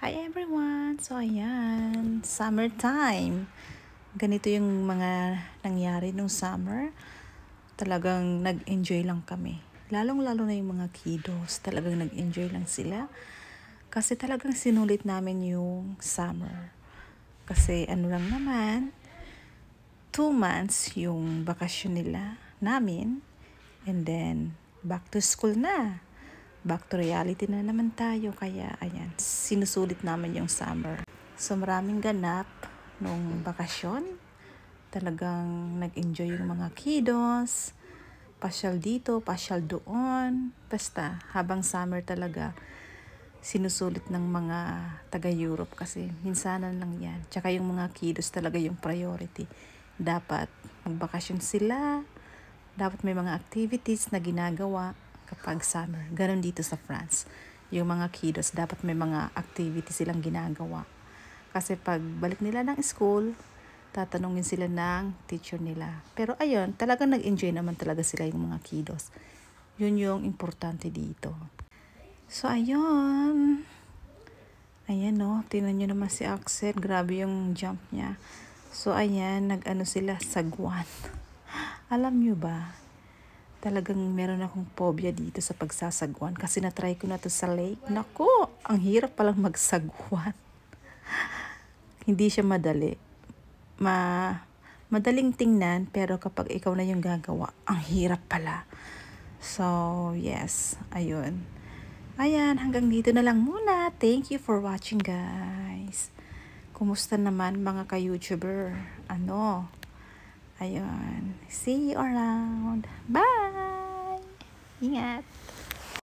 Hi everyone! So ayan, summertime. Ganito yung mga nangyari nung summer. Talagang nag-enjoy lang kami. Lalong-lalo na yung mga kiddos. Talagang nag-enjoy lang sila. Kasi talagang sinulit namin yung summer. Kasi ano lang naman, 2 months yung bakasyon nila namin. And then, back to school na. Back to reality na naman tayo. Kaya, ayan, sinusulit namin yung summer. So, maraming ganap nung bakasyon. Talagang nag-enjoy yung mga kiddos. Pasyal dito, pasyal doon. Basta, habang summer talaga, sinusulit ng mga taga-Europe kasi minsanan lang yan. Tsaka yung mga kiddos talaga yung priority. Dapat magbakasyon sila. Dapat may mga activities na ginagawa kapag summer. Ganon dito sa France. Yung mga kiddos, dapat may mga activities silang ginagawa. Kasi pag balik nila ng school, tatanungin sila ng teacher nila. Pero ayun, talagang nag-enjoy naman talaga sila yung mga kiddos. Yun yung importante dito. So ayun. Ayan no, tingnan nyo naman si Axel. Grabe yung jump niya. So ayan, nag-ano sila, sagwan. Alam nyo ba, talagang meron akong phobia dito sa pagsasagwan kasi na-try ko na to sa lake. Naku, ang hirap palang magsagwan. Hindi siya madali. Madaling tingnan pero kapag ikaw na yung gagawa, ang hirap pala. So, yes, ayun. Ayan, hanggang dito na lang muna. Thank you for watching, guys. Kumusta naman mga ka-YouTuber? Ano? Ayun. See you around. Bye! Ingat!